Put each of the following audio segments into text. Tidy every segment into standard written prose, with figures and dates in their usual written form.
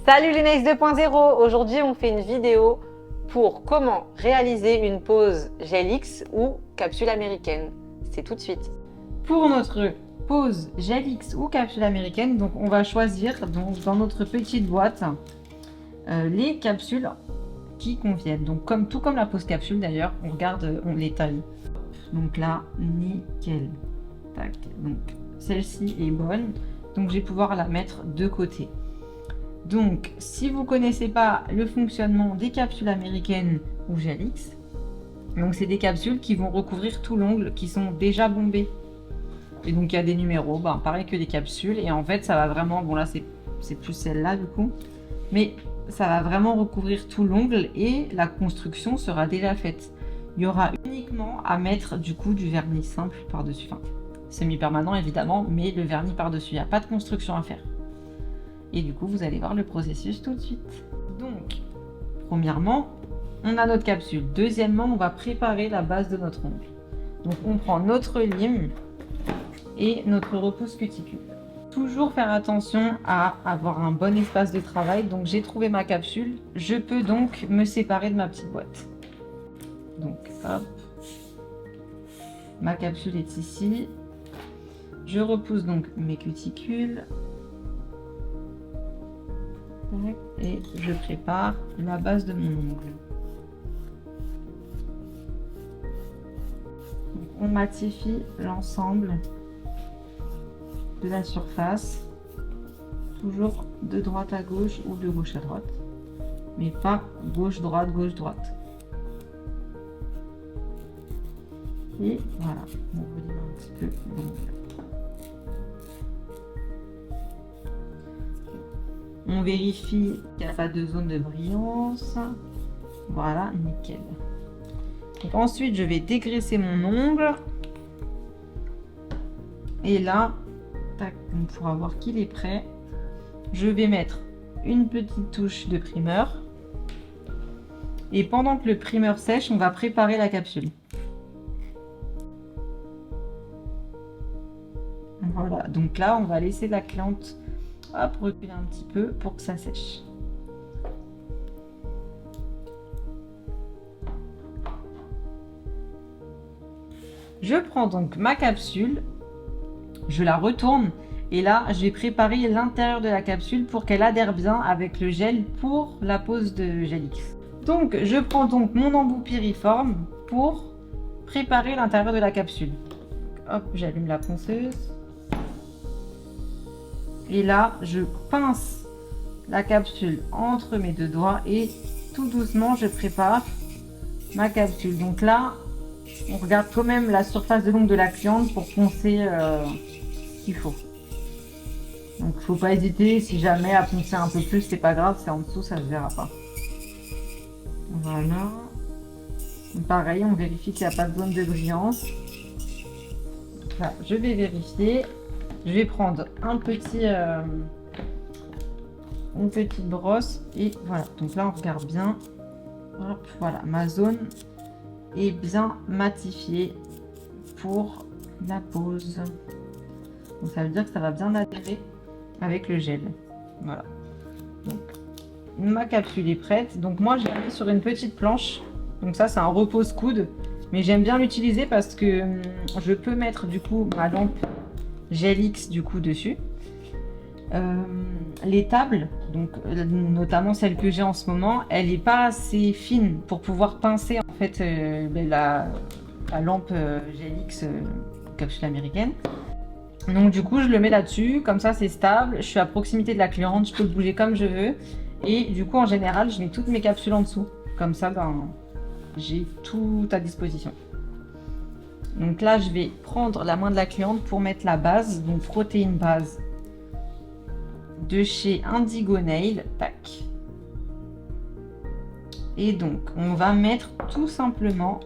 Salut Lunex 2.0. Aujourd'hui on fait une vidéo pour comment réaliser une pose gel X ou capsule américaine. C'est tout de suite. Pour notre pose gel X ou capsule américaine, donc on va choisir dans notre petite boîte les capsules qui conviennent. Donc tout comme la pose capsule d'ailleurs, on les taille. Donc là, nickel. Tac. Donc celle-ci est bonne. Donc je vais pouvoir la mettre de côté. Donc, si vous ne connaissez pas le fonctionnement des capsules américaines ou gel X, donc c'est des capsules qui vont recouvrir tout l'ongle, qui sont déjà bombées. Et donc il y a des numéros, pareil que les capsules. Et en fait, ça va vraiment, bon là c'est plus celle-là du coup, mais ça va vraiment recouvrir tout l'ongle et la construction sera déjà faite. Il y aura uniquement à mettre du coup du vernis simple par-dessus, enfin semi-permanent évidemment, mais le vernis par-dessus, il n'y a pas de construction à faire. Et du coup, vous allez voir le processus tout de suite. Donc, premièrement, on a notre capsule. Deuxièmement, on va préparer la base de notre ongle. Donc, on prend notre lime et notre repousse cuticule. Toujours faire attention à avoir un bon espace de travail. Donc, j'ai trouvé ma capsule. Je peux donc me séparer de ma petite boîte. Donc, hop. Ma capsule est ici. Je repousse donc mes cuticules. Et je prépare la base de mon ongle. Donc, on matifie l'ensemble de la surface, toujours de droite à gauche ou de gauche à droite, mais pas gauche-droite, gauche-droite. Et voilà, on relève un petit peu l'ongle. On vérifie qu'il n'y a pas de zone de brillance. Voilà, nickel. Donc ensuite, je vais dégraisser mon ongle. Et là, tac, on pourra voir qu'il est prêt. Je vais mettre une petite touche de primeur. Et pendant que le primeur sèche, on va préparer la capsule. Voilà, donc là, on va laisser la cliente reculer un petit peu pour que ça sèche. Je prends donc ma capsule, je la retourne et là je vais préparer l'intérieur de la capsule pour qu'elle adhère bien avec le gel pour la pose de gel X. Donc je prends donc mon embout piriforme pour préparer l'intérieur de la capsule. Hop, j'allume la ponceuse. Et là, je pince la capsule entre mes deux doigts et tout doucement, je prépare ma capsule. Donc là, on regarde quand même la surface de l'ongle de la cliente pour poncer ce qu'il faut. Donc, il ne faut pas hésiter, si jamais à poncer un peu plus, c'est pas grave, c'est en dessous, ça ne se verra pas. Voilà. Pareil, on vérifie qu'il n'y a pas de zone de brillance. Voilà, je vais vérifier. Je vais prendre une petite brosse et voilà. Donc là, on regarde bien. Hop, voilà, ma zone est bien matifiée pour la pose. Donc ça veut dire que ça va bien adhérer avec le gel. Voilà. Donc ma capsule est prête. Donc moi, je l'ai mis sur une petite planche. Donc ça, c'est un repose-coude. Mais j'aime bien l'utiliser parce que je peux mettre du coup ma lampe gel X du coup dessus. Les tables, donc notamment celle que j'ai en ce moment, elle n'est pas assez fine pour pouvoir pincer en fait la lampe gel X capsule américaine. Donc du coup je le mets là-dessus, comme ça c'est stable, je suis à proximité de la cliente, je peux le bouger comme je veux. Et du coup en général je mets toutes mes capsules en dessous, comme ça j'ai tout à disposition. Donc là, je vais prendre la main de la cliente pour mettre la base, donc frotter une base de chez Indigo Nail, tac. Et donc, on va mettre tout simplement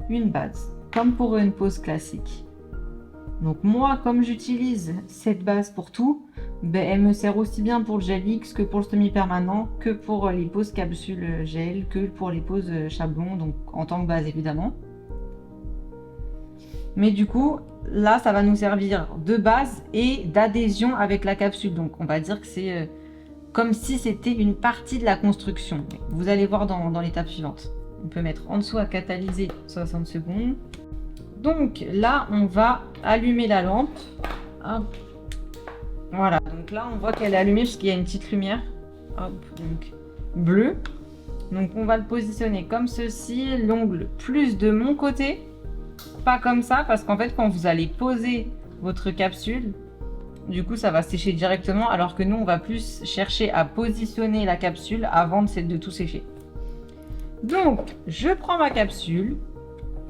une base, comme pour une pose classique. Donc moi, comme j'utilise cette base pour tout, elle me sert aussi bien pour le gel X que pour le semi-permanent, que pour les poses capsules gel, que pour les poses chablon, donc en tant que base évidemment. Mais du coup, là, ça va nous servir de base et d'adhésion avec la capsule. Donc, on va dire que c'est comme si c'était une partie de la construction. Vous allez voir dans l'étape suivante. On peut mettre en dessous à catalyser 60 secondes. Donc là, on va allumer la lampe. Hop. Voilà, donc là, on voit qu'elle est allumée parce qu'il y a une petite lumière. Hop, donc bleu. Donc on va le positionner comme ceci, l'ongle plus de mon côté. Pas comme ça, parce qu'en fait, quand vous allez poser votre capsule, du coup, ça va sécher directement, alors que nous, on va plus chercher à positionner la capsule avant de tout sécher. Donc, je prends ma capsule,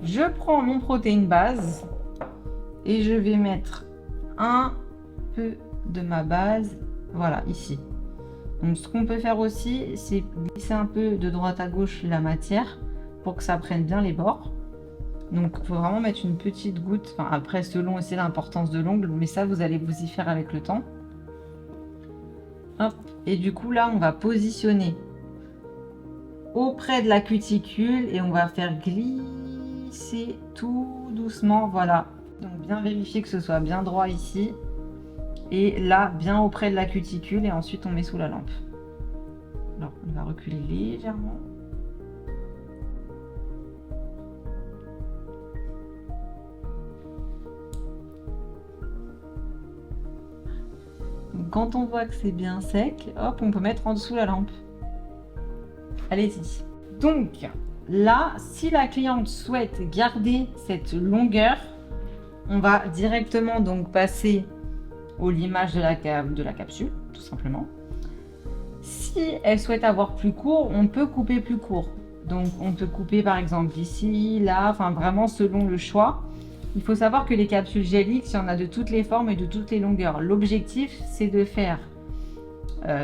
je prends mon protéine base et je vais mettre un peu de ma base, voilà, ici. Donc, ce qu'on peut faire aussi, c'est glisser un peu de droite à gauche la matière pour que ça prenne bien les bords. Donc, il faut vraiment mettre une petite goutte. Enfin, après, selon aussi l'importance de l'ongle, mais ça, vous allez vous y faire avec le temps. Hop. Et du coup, là, on va positionner auprès de la cuticule et on va faire glisser tout doucement. Voilà. Donc, bien vérifier que ce soit bien droit ici. Et là, bien auprès de la cuticule. Et ensuite, on met sous la lampe. Alors, on va reculer légèrement. Quand on voit que c'est bien sec, hop, on peut mettre en dessous la lampe. Allez-y. Donc là, si la cliente souhaite garder cette longueur, on va directement donc passer au limage de la capsule, tout simplement. Si elle souhaite avoir plus court, on peut couper plus court. Donc on peut couper par exemple ici, là, enfin vraiment selon le choix. Il faut savoir que les capsules Gelix, il y en a de toutes les formes et de toutes les longueurs. L'objectif, c'est de faire,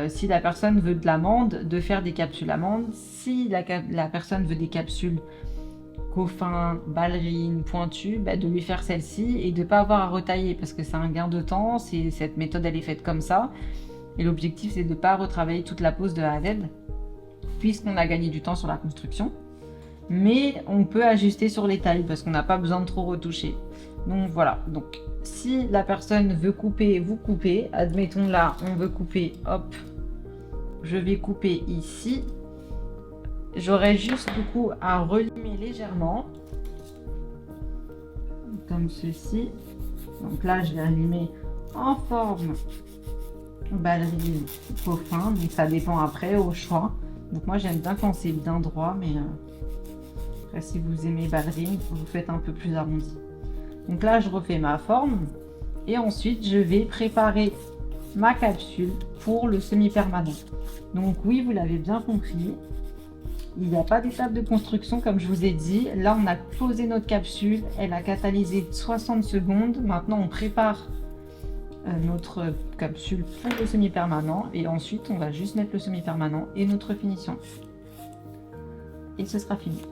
si la personne veut de l'amande, de faire des capsules amandes. Si la personne veut des capsules coffin, ballerine, pointues, bah, de lui faire celle-ci et de ne pas avoir à retailler parce que c'est un gain de temps. Cette méthode, elle est faite comme ça. Et l'objectif, c'est de ne pas retravailler toute la pose de A à Z, puisqu'on a gagné du temps sur la construction. Mais on peut ajuster sur les tailles parce qu'on n'a pas besoin de trop retoucher. Donc voilà, donc si la personne veut couper, vous coupez. Admettons là, on veut couper, hop, je vais couper ici. J'aurais juste du coup à relimer légèrement, comme ceci. Donc là, je vais limer en forme ballerine coffin, donc ça dépend après au choix. Donc moi, j'aime bien quand c'est bien droit, mais... si vous aimez ballerine, vous faites un peu plus arrondi. Donc là, je refais ma forme et ensuite, je vais préparer ma capsule pour le semi-permanent. Donc oui, vous l'avez bien compris, il n'y a pas d'étape de construction comme je vous ai dit. Là, on a posé notre capsule, elle a catalysé 60 secondes. Maintenant, on prépare notre capsule pour le semi-permanent et ensuite, on va juste mettre le semi-permanent et notre finition. Et ce sera fini.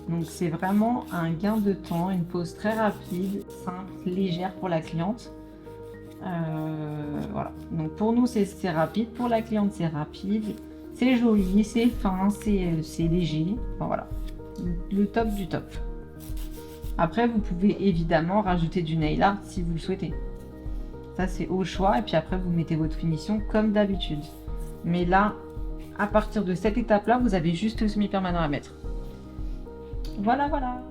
Donc c'est vraiment un gain de temps, une pose très rapide, simple, légère pour la cliente. Voilà. Donc pour nous c'est rapide, pour la cliente c'est rapide, c'est joli, c'est fin, c'est léger. Enfin, voilà, le top du top. Après vous pouvez évidemment rajouter du nail art si vous le souhaitez. Ça c'est au choix et puis après vous mettez votre finition comme d'habitude. Mais là, à partir de cette étape là, vous avez juste le semi-permanent à mettre. Voilà, voilà.